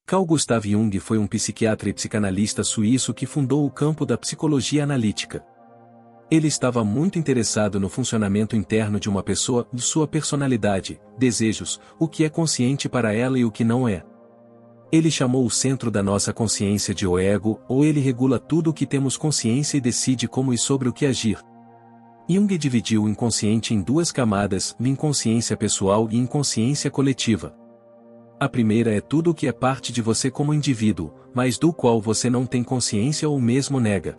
Carl Gustav Jung foi um psiquiatra e psicanalista suíço que fundou o campo da psicologia analítica. Ele estava muito interessado no funcionamento interno de uma pessoa, de sua personalidade, desejos, o que é consciente para ela e o que não é. Ele chamou o centro da nossa consciência de o ego, ou ele regula tudo o que temos consciência e decide como e sobre o que agir. Jung dividiu o inconsciente em duas camadas, inconsciência pessoal e inconsciência coletiva. A primeira é tudo o que é parte de você como indivíduo, mas do qual você não tem consciência ou mesmo nega.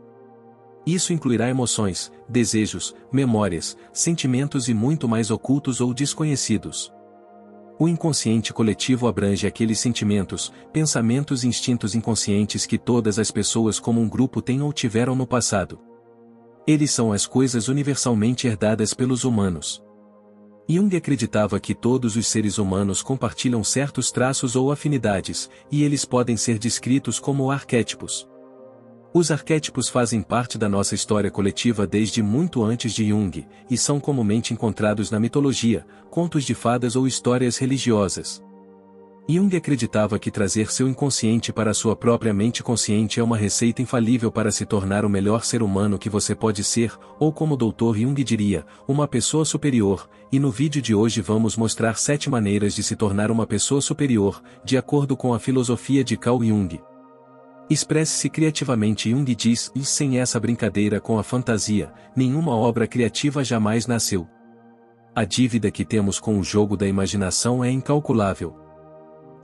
Isso incluirá emoções, desejos, memórias, sentimentos e muito mais ocultos ou desconhecidos. O inconsciente coletivo abrange aqueles sentimentos, pensamentos e instintos inconscientes que todas as pessoas como um grupo têm ou tiveram no passado. Eles são as coisas universalmente herdadas pelos humanos. Jung acreditava que todos os seres humanos compartilham certos traços ou afinidades, e eles podem ser descritos como arquétipos. Os arquétipos fazem parte da nossa história coletiva desde muito antes de Jung, e são comumente encontrados na mitologia, contos de fadas ou histórias religiosas. Jung acreditava que trazer seu inconsciente para a sua própria mente consciente é uma receita infalível para se tornar o melhor ser humano que você pode ser, ou como o Dr. Jung diria, uma pessoa superior, e no vídeo de hoje vamos mostrar 7 maneiras de se tornar uma pessoa superior, de acordo com a filosofia de Carl Jung. Expresse-se criativamente. Jung diz, e sem essa brincadeira com a fantasia, nenhuma obra criativa jamais nasceu. A dívida que temos com o jogo da imaginação é incalculável.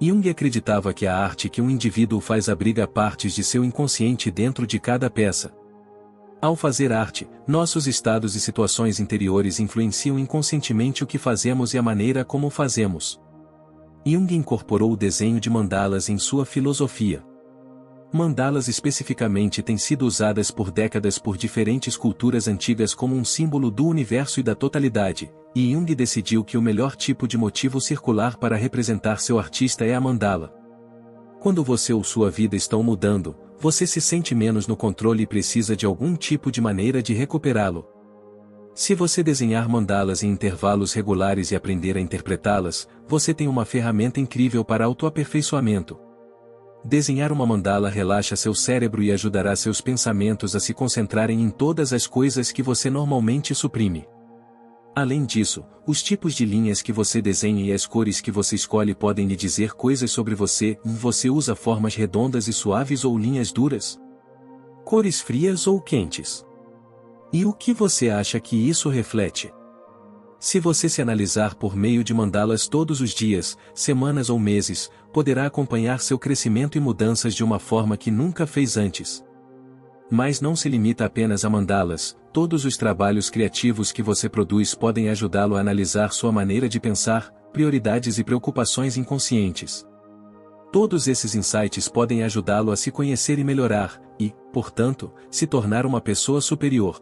Jung acreditava que a arte que um indivíduo faz abriga partes de seu inconsciente dentro de cada peça. Ao fazer arte, nossos estados e situações interiores influenciam inconscientemente o que fazemos e a maneira como fazemos. Jung incorporou o desenho de mandalas em sua filosofia. Mandalas especificamente têm sido usadas por décadas por diferentes culturas antigas como um símbolo do universo e da totalidade, e Jung decidiu que o melhor tipo de motivo circular para representar seu artista é a mandala. Quando você ou sua vida estão mudando, você se sente menos no controle e precisa de algum tipo de maneira de recuperá-lo. Se você desenhar mandalas em intervalos regulares e aprender a interpretá-las, você tem uma ferramenta incrível para autoaperfeiçoamento. Desenhar uma mandala relaxa seu cérebro e ajudará seus pensamentos a se concentrarem em todas as coisas que você normalmente suprime. Além disso, os tipos de linhas que você desenha e as cores que você escolhe podem lhe dizer coisas sobre você. Você usa formas redondas e suaves ou linhas duras? Cores frias ou quentes? E o que você acha que isso reflete? Se você se analisar por meio de mandalas todos os dias, semanas ou meses, poderá acompanhar seu crescimento e mudanças de uma forma que nunca fez antes. Mas não se limita apenas a mandalas, todos os trabalhos criativos que você produz podem ajudá-lo a analisar sua maneira de pensar, prioridades e preocupações inconscientes. Todos esses insights podem ajudá-lo a se conhecer e melhorar, e, portanto, se tornar uma pessoa superior.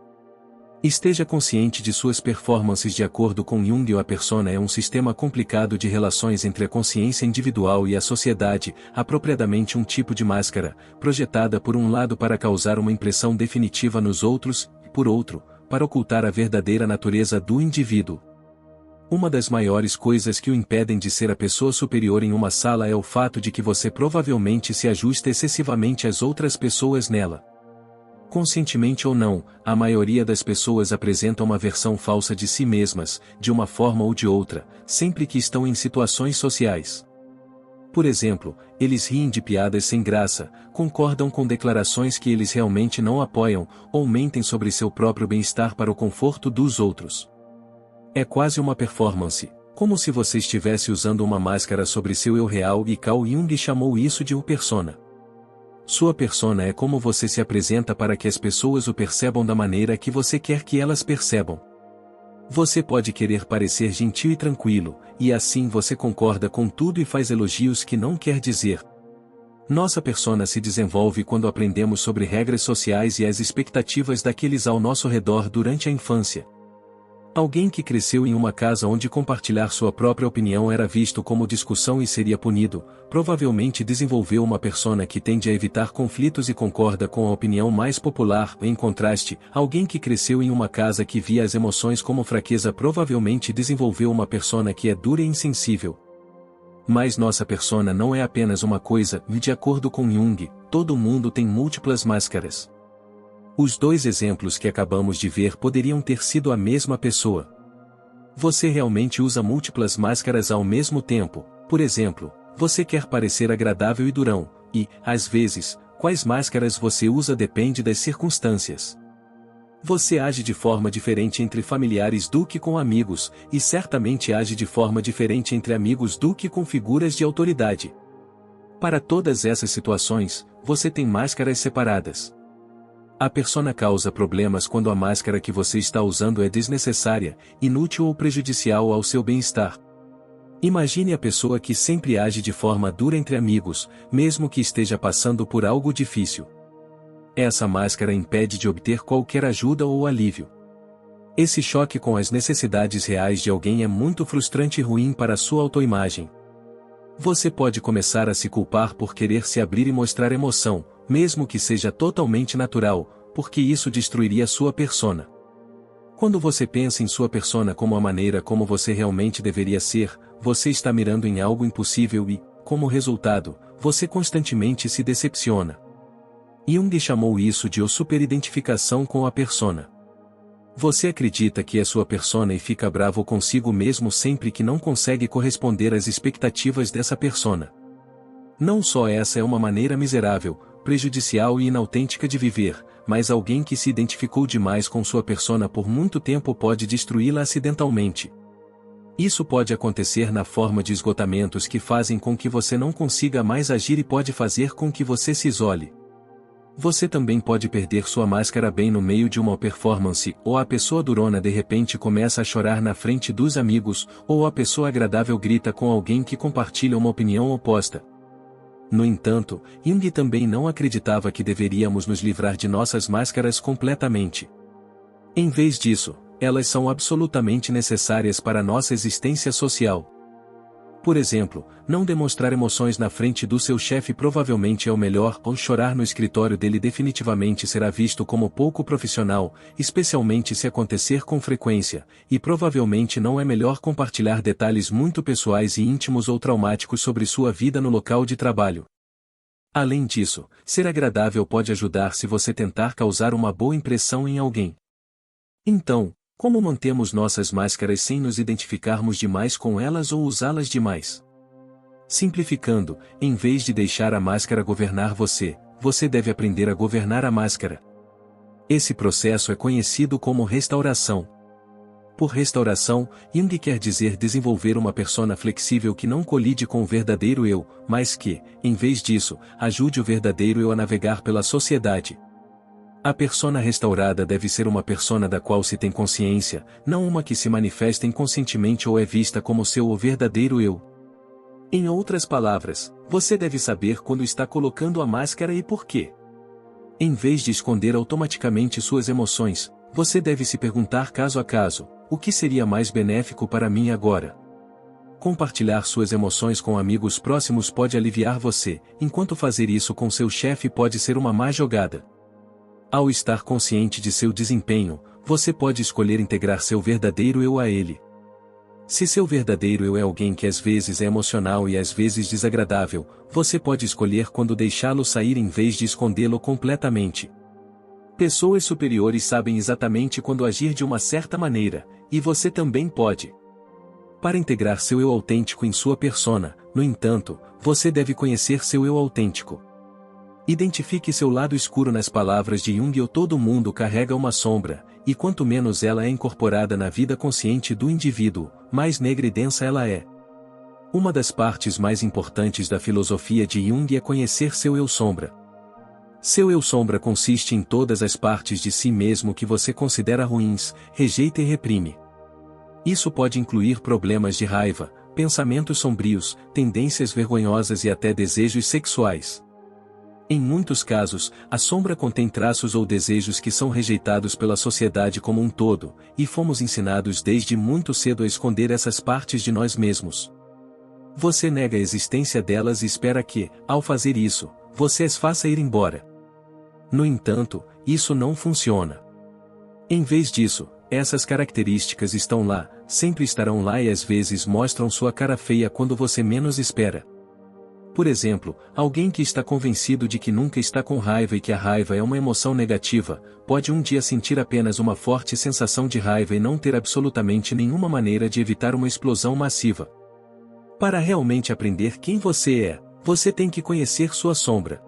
Esteja consciente de suas performances. De acordo com Jung, a persona é um sistema complicado de relações entre a consciência individual e a sociedade, apropriadamente um tipo de máscara, projetada por um lado para causar uma impressão definitiva nos outros, e por outro, para ocultar a verdadeira natureza do indivíduo. Uma das maiores coisas que o impedem de ser a pessoa superior em uma sala é o fato de que você provavelmente se ajusta excessivamente às outras pessoas nela. Conscientemente ou não, a maioria das pessoas apresenta uma versão falsa de si mesmas, de uma forma ou de outra, sempre que estão em situações sociais. Por exemplo, eles riem de piadas sem graça, concordam com declarações que eles realmente não apoiam, ou mentem sobre seu próprio bem-estar para o conforto dos outros. É quase uma performance, como se você estivesse usando uma máscara sobre seu eu real, e Carl Jung chamou isso de persona. Sua persona é como você se apresenta para que as pessoas o percebam da maneira que você quer que elas percebam. Você pode querer parecer gentil e tranquilo, e assim você concorda com tudo e faz elogios que não quer dizer. Nossa persona se desenvolve quando aprendemos sobre regras sociais e as expectativas daqueles ao nosso redor durante a infância. Alguém que cresceu em uma casa onde compartilhar sua própria opinião era visto como discussão e seria punido, provavelmente desenvolveu uma persona que tende a evitar conflitos e concorda com a opinião mais popular. Em contraste, alguém que cresceu em uma casa que via as emoções como fraqueza provavelmente desenvolveu uma persona que é dura e insensível. Mas nossa persona não é apenas uma coisa, e de acordo com Jung, todo mundo tem múltiplas máscaras. Os dois exemplos que acabamos de ver poderiam ter sido a mesma pessoa. Você realmente usa múltiplas máscaras ao mesmo tempo. Por exemplo, você quer parecer agradável e durão, e, às vezes, quais máscaras você usa depende das circunstâncias. Você age de forma diferente entre familiares do que com amigos, e certamente age de forma diferente entre amigos do que com figuras de autoridade. Para todas essas situações, você tem máscaras separadas. A persona causa problemas quando a máscara que você está usando é desnecessária, inútil ou prejudicial ao seu bem-estar. Imagine a pessoa que sempre age de forma dura entre amigos, mesmo que esteja passando por algo difícil. Essa máscara impede de obter qualquer ajuda ou alívio. Esse choque com as necessidades reais de alguém é muito frustrante e ruim para a sua autoimagem. Você pode começar a se culpar por querer se abrir e mostrar emoção, mesmo que seja totalmente natural, porque isso destruiria sua persona. Quando você pensa em sua persona como a maneira como você realmente deveria ser, você está mirando em algo impossível e, como resultado, você constantemente se decepciona. Jung chamou isso de superidentificação com a persona. Você acredita que é sua persona e fica bravo consigo mesmo sempre que não consegue corresponder às expectativas dessa persona. Não só essa é uma maneira miserável, prejudicial e inautêntica de viver, mas alguém que se identificou demais com sua persona por muito tempo pode destruí-la acidentalmente. Isso pode acontecer na forma de esgotamentos que fazem com que você não consiga mais agir e pode fazer com que você se isole. Você também pode perder sua máscara bem no meio de uma performance, ou a pessoa durona de repente começa a chorar na frente dos amigos, ou a pessoa agradável grita com alguém que compartilha uma opinião oposta. No entanto, Jung também não acreditava que deveríamos nos livrar de nossas máscaras completamente. Em vez disso, elas são absolutamente necessárias para nossa existência social. Por exemplo, não demonstrar emoções na frente do seu chefe provavelmente é o melhor, ou chorar no escritório dele definitivamente será visto como pouco profissional, especialmente se acontecer com frequência, e provavelmente não é melhor compartilhar detalhes muito pessoais e íntimos ou traumáticos sobre sua vida no local de trabalho. Além disso, ser agradável pode ajudar se você tentar causar uma boa impressão em alguém. Então, como mantemos nossas máscaras sem nos identificarmos demais com elas ou usá-las demais? Simplificando, em vez de deixar a máscara governar você, você deve aprender a governar a máscara. Esse processo é conhecido como restauração. Por restauração, Jung quer dizer desenvolver uma persona flexível que não colide com o verdadeiro eu, mas que, em vez disso, ajude o verdadeiro eu a navegar pela sociedade. A persona restaurada deve ser uma persona da qual se tem consciência, não uma que se manifesta inconscientemente ou é vista como seu ou verdadeiro eu. Em outras palavras, você deve saber quando está colocando a máscara e por quê. Em vez de esconder automaticamente suas emoções, você deve se perguntar caso a caso: o que seria mais benéfico para mim agora? Compartilhar suas emoções com amigos próximos pode aliviar você, enquanto fazer isso com seu chefe pode ser uma má jogada. Ao estar consciente de seu desempenho, você pode escolher integrar seu verdadeiro eu a ele. Se seu verdadeiro eu é alguém que às vezes é emocional e às vezes desagradável, você pode escolher quando deixá-lo sair em vez de escondê-lo completamente. Pessoas superiores sabem exatamente quando agir de uma certa maneira, e você também pode. Para integrar seu eu autêntico em sua persona, no entanto, você deve conhecer seu eu autêntico. Identifique seu lado escuro nas palavras de Jung: todo mundo carrega uma sombra, e quanto menos ela é incorporada na vida consciente do indivíduo, mais negra e densa ela é. Uma das partes mais importantes da filosofia de Jung é conhecer seu eu sombra. Seu eu sombra consiste em todas as partes de si mesmo que você considera ruins, rejeita e reprime. Isso pode incluir problemas de raiva, pensamentos sombrios, tendências vergonhosas e até desejos sexuais. Em muitos casos, a sombra contém traços ou desejos que são rejeitados pela sociedade como um todo, e fomos ensinados desde muito cedo a esconder essas partes de nós mesmos. Você nega a existência delas e espera que, ao fazer isso, você as faça ir embora. No entanto, isso não funciona. Em vez disso, essas características estão lá, sempre estarão lá e às vezes mostram sua cara feia quando você menos espera. Por exemplo, alguém que está convencido de que nunca está com raiva e que a raiva é uma emoção negativa, pode um dia sentir apenas uma forte sensação de raiva e não ter absolutamente nenhuma maneira de evitar uma explosão massiva. Para realmente aprender quem você é, você tem que conhecer sua sombra.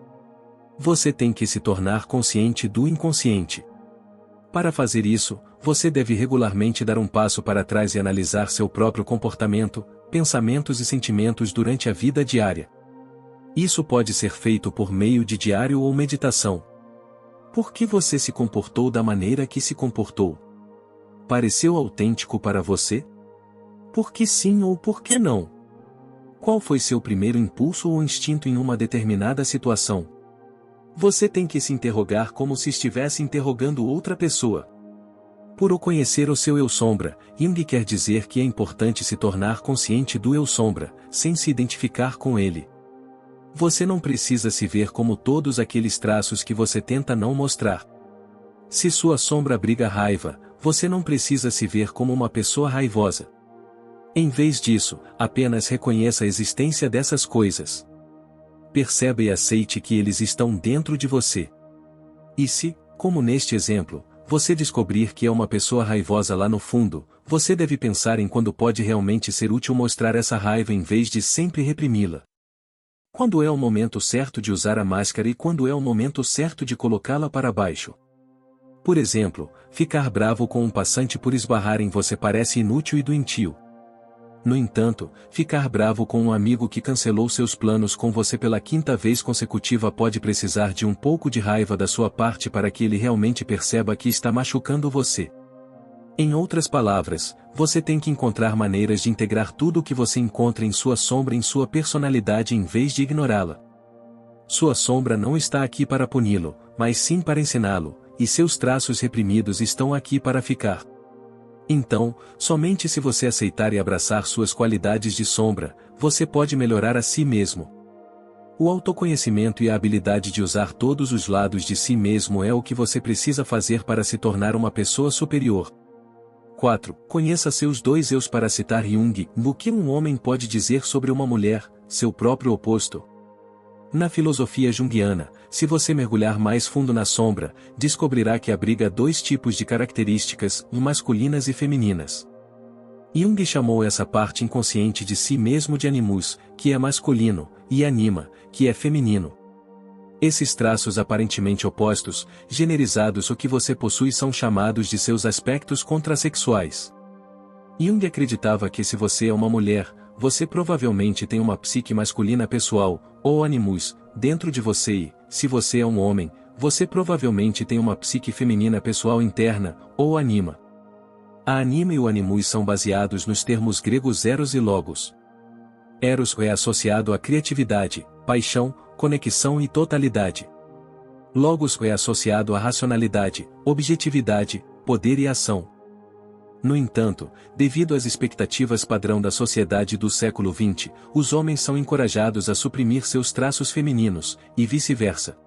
Você tem que se tornar consciente do inconsciente. Para fazer isso, você deve regularmente dar um passo para trás e analisar seu próprio comportamento, pensamentos e sentimentos durante a vida diária. Isso pode ser feito por meio de diário ou meditação. Por que você se comportou da maneira que se comportou? Pareceu autêntico para você? Por que sim ou por que não? Qual foi seu primeiro impulso ou instinto em uma determinada situação? Você tem que se interrogar como se estivesse interrogando outra pessoa. Por o conhecer o seu eu sombra, Jung quer dizer que é importante se tornar consciente do eu sombra, sem se identificar com ele. Você não precisa se ver como todos aqueles traços que você tenta não mostrar. Se sua sombra abriga raiva, você não precisa se ver como uma pessoa raivosa. Em vez disso, apenas reconheça a existência dessas coisas. Perceba e aceite que eles estão dentro de você. E se, como neste exemplo, você descobrir que é uma pessoa raivosa lá no fundo, você deve pensar em quando pode realmente ser útil mostrar essa raiva em vez de sempre reprimi-la. Quando é o momento certo de usar a máscara e quando é o momento certo de colocá-la para baixo. Por exemplo, ficar bravo com um passante por esbarrar em você parece inútil e doentio. No entanto, ficar bravo com um amigo que cancelou seus planos com você pela 5ª vez consecutiva pode precisar de um pouco de raiva da sua parte para que ele realmente perceba que está machucando você. Em outras palavras, você tem que encontrar maneiras de integrar tudo o que você encontra em sua sombra em sua personalidade em vez de ignorá-la. Sua sombra não está aqui para puni-lo, mas sim para ensiná-lo, e seus traços reprimidos estão aqui para ficar. Então, somente se você aceitar e abraçar suas qualidades de sombra, você pode melhorar a si mesmo. O autoconhecimento e a habilidade de usar todos os lados de si mesmo é o que você precisa fazer para se tornar uma pessoa superior. 4. Conheça seus dois eus. Para citar Jung, o que um homem pode dizer sobre uma mulher, seu próprio oposto? Na filosofia junguiana, se você mergulhar mais fundo na sombra, descobrirá que abriga 2 tipos de características, masculinas e femininas. Jung chamou essa parte inconsciente de si mesmo de animus, que é masculino, e anima, que é feminino. Esses traços aparentemente opostos, generizados o que você possui são chamados de seus aspectos contrassexuais. Jung acreditava que se você é uma mulher, você provavelmente tem uma psique masculina pessoal, ou animus, dentro de você e, se você é um homem, você provavelmente tem uma psique feminina pessoal interna, ou anima. A anima e o animus são baseados nos termos gregos eros e logos. Eros é associado à criatividade, paixão, conexão e totalidade. Logos é associado à racionalidade, objetividade, poder e ação. No entanto, devido às expectativas padrão da sociedade do século XX, os homens são encorajados a suprimir seus traços femininos, e vice-versa.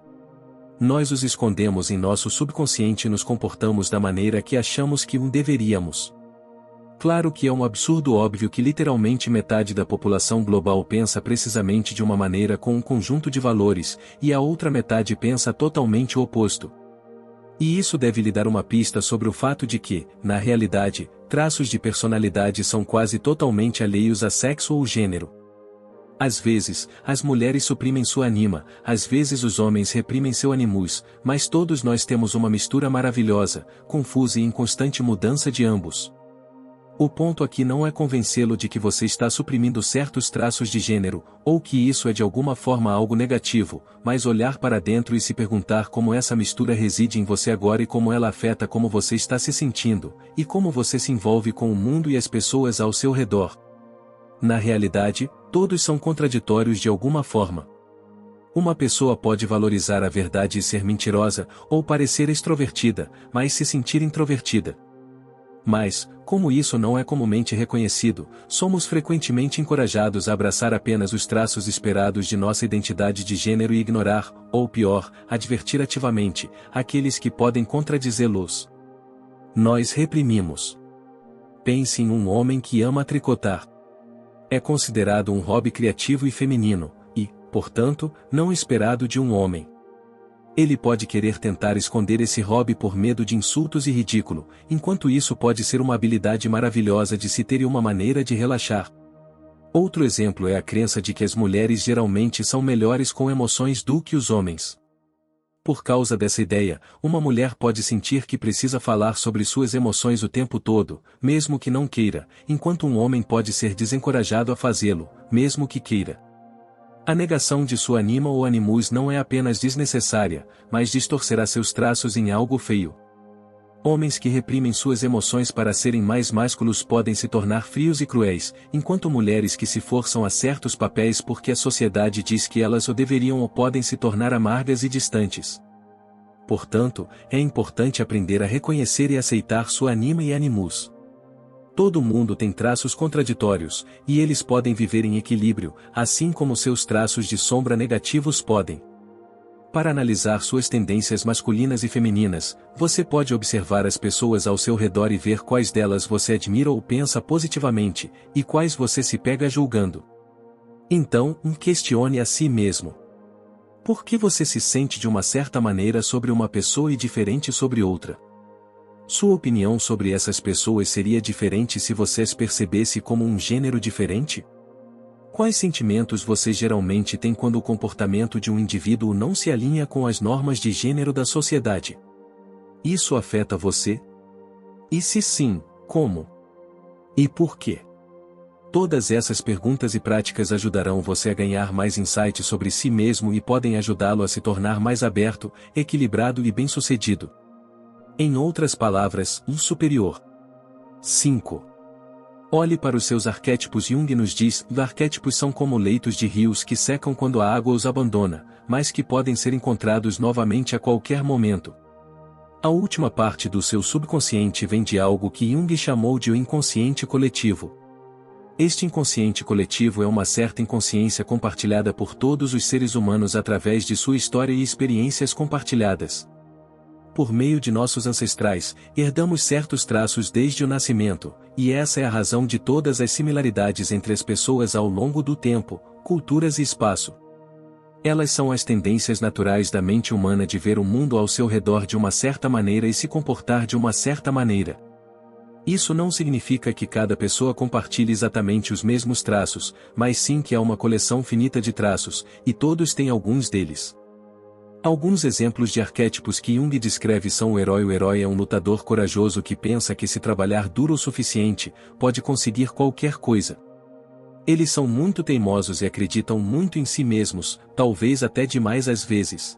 Nós os escondemos em nosso subconsciente e nos comportamos da maneira que achamos que deveríamos. Claro que é um absurdo óbvio que literalmente metade da população global pensa precisamente de uma maneira com um conjunto de valores, e a outra metade pensa totalmente o oposto. E isso deve lhe dar uma pista sobre o fato de que, na realidade, traços de personalidade são quase totalmente alheios a sexo ou gênero. Às vezes, as mulheres suprimem sua anima, às vezes os homens reprimem seu animus, mas todos nós temos uma mistura maravilhosa, confusa e em constante mudança de ambos. O ponto aqui não é convencê-lo de que você está suprimindo certos traços de gênero, ou que isso é de alguma forma algo negativo, mas olhar para dentro e se perguntar como essa mistura reside em você agora e como ela afeta como você está se sentindo, e como você se envolve com o mundo e as pessoas ao seu redor. Na realidade, todos são contraditórios de alguma forma. Uma pessoa pode valorizar a verdade e ser mentirosa, ou parecer extrovertida, mas se sentir introvertida. Mas, como isso não é comumente reconhecido, somos frequentemente encorajados a abraçar apenas os traços esperados de nossa identidade de gênero e ignorar, ou pior, advertir ativamente, aqueles que podem contradizê-los. Nós reprimimos. Pense em um homem que ama tricotar. É considerado um hobby criativo e feminino, e, portanto, não esperado de um homem. Ele pode querer tentar esconder esse hobby por medo de insultos e ridículo, enquanto isso pode ser uma habilidade maravilhosa de se ter e uma maneira de relaxar. Outro exemplo é a crença de que as mulheres geralmente são melhores com emoções do que os homens. Por causa dessa ideia, uma mulher pode sentir que precisa falar sobre suas emoções o tempo todo, mesmo que não queira, enquanto um homem pode ser desencorajado a fazê-lo, mesmo que queira. A negação de sua anima ou animus não é apenas desnecessária, mas distorcerá seus traços em algo feio. Homens que reprimem suas emoções para serem mais másculos podem se tornar frios e cruéis, enquanto mulheres que se forçam a certos papéis porque a sociedade diz que elas o deveriam ou podem se tornar amargas e distantes. Portanto, é importante aprender a reconhecer e aceitar sua anima e animus. Todo mundo tem traços contraditórios, e eles podem viver em equilíbrio, assim como seus traços de sombra negativos podem. Para analisar suas tendências masculinas e femininas, você pode observar as pessoas ao seu redor e ver quais delas você admira ou pensa positivamente, e quais você se pega julgando. Então, questione a si mesmo. Por que você se sente de uma certa maneira sobre uma pessoa e diferente sobre outra? Sua opinião sobre essas pessoas seria diferente se você as percebesse como um gênero diferente? Quais sentimentos você geralmente tem quando o comportamento de um indivíduo não se alinha com as normas de gênero da sociedade? Isso afeta você? E se sim, como? E por quê? Todas essas perguntas e práticas ajudarão você a ganhar mais insights sobre si mesmo e podem ajudá-lo a se tornar mais aberto, equilibrado e bem-sucedido. Em outras palavras, um superior. 5. Olhe para os seus arquétipos. Jung nos diz: os arquétipos são como leitos de rios que secam quando a água os abandona, mas que podem ser encontrados novamente a qualquer momento. A última parte do seu subconsciente vem de algo que Jung chamou de o inconsciente coletivo. Este inconsciente coletivo é uma certa inconsciência compartilhada por todos os seres humanos através de sua história e experiências compartilhadas. Por meio de nossos ancestrais, herdamos certos traços desde o nascimento, e essa é a razão de todas as similaridades entre as pessoas ao longo do tempo, culturas e espaço. Elas são as tendências naturais da mente humana de ver o mundo ao seu redor de uma certa maneira e se comportar de uma certa maneira. Isso não significa que cada pessoa compartilhe exatamente os mesmos traços, mas sim que há uma coleção finita de traços, e todos têm alguns deles. Alguns exemplos de arquétipos que Jung descreve são o herói. O herói é um lutador corajoso que pensa que se trabalhar duro o suficiente, pode conseguir qualquer coisa. Eles são muito teimosos e acreditam muito em si mesmos, talvez até demais às vezes.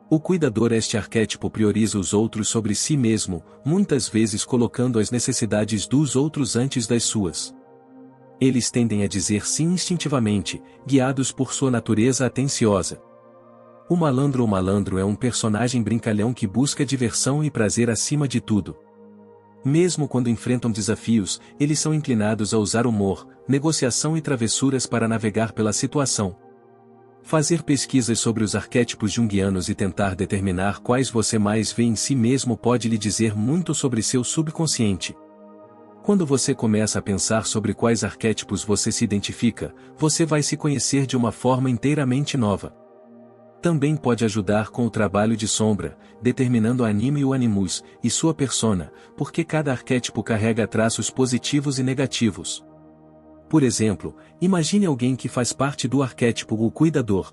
O cuidador. Este arquétipo prioriza os outros sobre si mesmo, muitas vezes colocando as necessidades dos outros antes das suas. Eles tendem a dizer sim instintivamente, guiados por sua natureza atenciosa. O malandro. O malandro é um personagem brincalhão que busca diversão e prazer acima de tudo. Mesmo quando enfrentam desafios, eles são inclinados a usar humor, negociação e travessuras para navegar pela situação. Fazer pesquisas sobre os arquétipos junguianos e tentar determinar quais você mais vê em si mesmo pode lhe dizer muito sobre seu subconsciente. Quando você começa a pensar sobre quais arquétipos você se identifica, você vai se conhecer de uma forma inteiramente nova. Também pode ajudar com o trabalho de sombra, determinando a anima e o animus, e sua persona, porque cada arquétipo carrega traços positivos e negativos. Por exemplo, imagine alguém que faz parte do arquétipo o cuidador.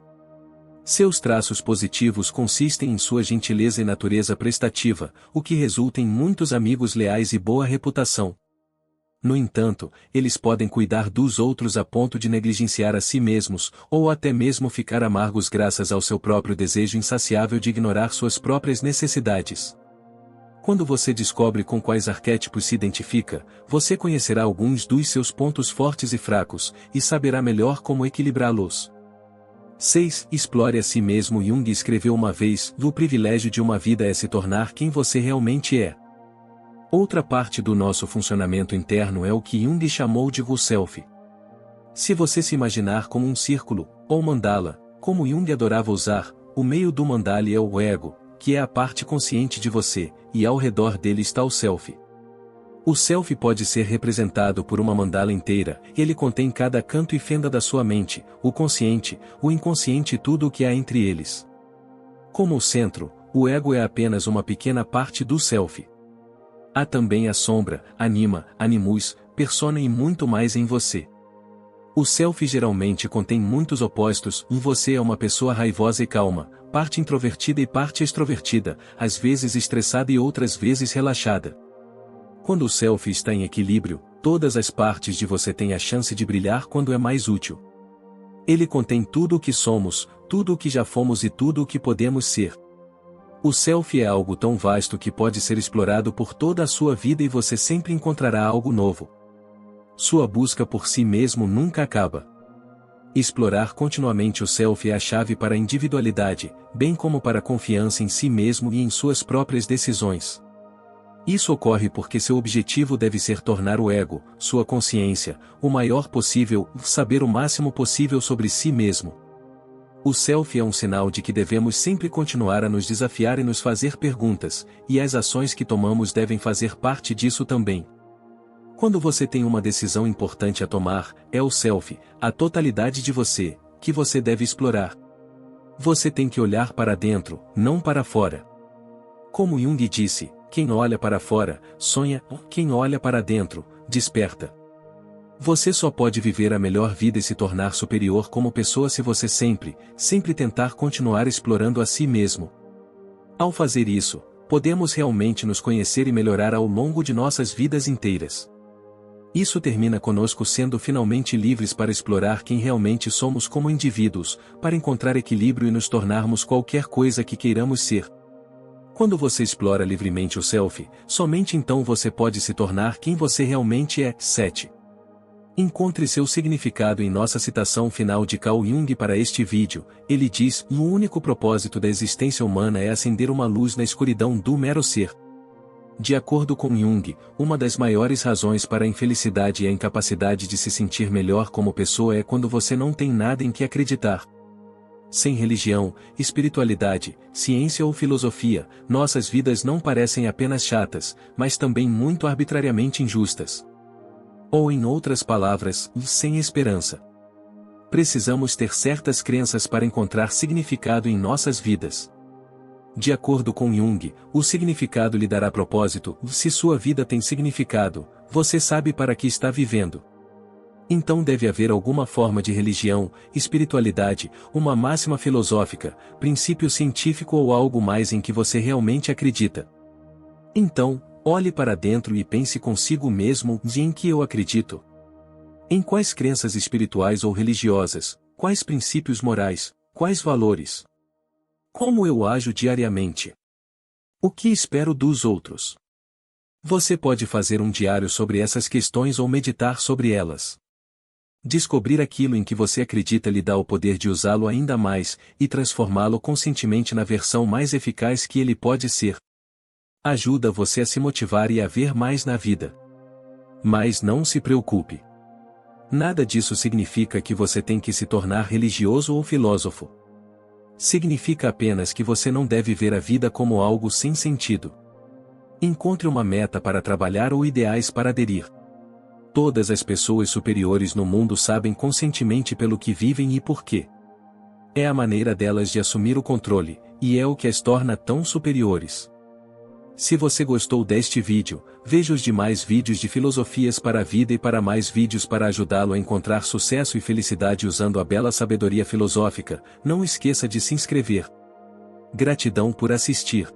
Seus traços positivos consistem em sua gentileza e natureza prestativa, o que resulta em muitos amigos leais e boa reputação. No entanto, eles podem cuidar dos outros a ponto de negligenciar a si mesmos, ou até mesmo ficar amargos graças ao seu próprio desejo insaciável de ignorar suas próprias necessidades. Quando você descobre com quais arquétipos se identifica, você conhecerá alguns dos seus pontos fortes e fracos, e saberá melhor como equilibrá-los. 6. Explore a si mesmo. Jung escreveu uma vez: o privilégio de uma vida é se tornar quem você realmente é. Outra parte do nosso funcionamento interno é o que Jung chamou de o self. Se você se imaginar como um círculo, ou mandala, como Jung adorava usar, o meio do mandala é o ego, que é a parte consciente de você, e ao redor dele está o self. O self pode ser representado por uma mandala inteira, ele contém cada canto e fenda da sua mente, o consciente, o inconsciente e tudo o que há entre eles. Como o centro, o ego é apenas uma pequena parte do self. Há também a sombra, anima, animus, persona e muito mais em você. O self geralmente contém muitos opostos, e você é uma pessoa raivosa e calma, parte introvertida e parte extrovertida, às vezes estressada e outras vezes relaxada. Quando o self está em equilíbrio, todas as partes de você têm a chance de brilhar quando é mais útil. Ele contém tudo o que somos, tudo o que já fomos e tudo o que podemos ser. O self é algo tão vasto que pode ser explorado por toda a sua vida e você sempre encontrará algo novo. Sua busca por si mesmo nunca acaba. Explorar continuamente o self é a chave para a individualidade, bem como para a confiança em si mesmo e em suas próprias decisões. Isso ocorre porque seu objetivo deve ser tornar o ego, sua consciência, o maior possível, saber o máximo possível sobre si mesmo. O self é um sinal de que devemos sempre continuar a nos desafiar e nos fazer perguntas, e as ações que tomamos devem fazer parte disso também. Quando você tem uma decisão importante a tomar, é o self, a totalidade de você, que você deve explorar. Você tem que olhar para dentro, não para fora. Como Jung disse, quem olha para fora, sonha, quem olha para dentro, desperta. Você só pode viver a melhor vida e se tornar superior como pessoa se você sempre tentar continuar explorando a si mesmo. Ao fazer isso, podemos realmente nos conhecer e melhorar ao longo de nossas vidas inteiras. Isso termina conosco sendo finalmente livres para explorar quem realmente somos como indivíduos, para encontrar equilíbrio e nos tornarmos qualquer coisa que queiramos ser. Quando você explora livremente o self, somente então você pode se tornar quem você realmente é. 7. Encontre seu significado em nossa citação final de Carl Jung para este vídeo. Ele diz: o único propósito da existência humana é acender uma luz na escuridão do mero ser. De acordo com Jung, uma das maiores razões para a infelicidade e a incapacidade de se sentir melhor como pessoa é quando você não tem nada em que acreditar. Sem religião, espiritualidade, ciência ou filosofia, nossas vidas não parecem apenas chatas, mas também muito arbitrariamente injustas. Ou em outras palavras, sem esperança. Precisamos ter certas crenças para encontrar significado em nossas vidas. De acordo com Jung, o significado lhe dará propósito. Se sua vida tem significado, você sabe para que está vivendo. Então deve haver alguma forma de religião, espiritualidade, uma máxima filosófica, princípio científico ou algo mais em que você realmente acredita. Então, olhe para dentro e pense consigo mesmo: em que eu acredito? Em quais crenças espirituais ou religiosas, quais princípios morais, quais valores? Como eu ajo diariamente? O que espero dos outros? Você pode fazer um diário sobre essas questões ou meditar sobre elas. Descobrir aquilo em que você acredita lhe dá o poder de usá-lo ainda mais, e transformá-lo conscientemente na versão mais eficaz que ele pode ser. Ajuda você a se motivar e a ver mais na vida. Mas não se preocupe. Nada disso significa que você tem que se tornar religioso ou filósofo. Significa apenas que você não deve ver a vida como algo sem sentido. Encontre uma meta para trabalhar ou ideais para aderir. Todas as pessoas superiores no mundo sabem conscientemente pelo que vivem e por quê. É a maneira delas de assumir o controle, e é o que as torna tão superiores. Se você gostou deste vídeo, veja os demais vídeos de filosofias para a vida e para mais vídeos para ajudá-lo a encontrar sucesso e felicidade usando a bela sabedoria filosófica. Não esqueça de se inscrever. Gratidão por assistir.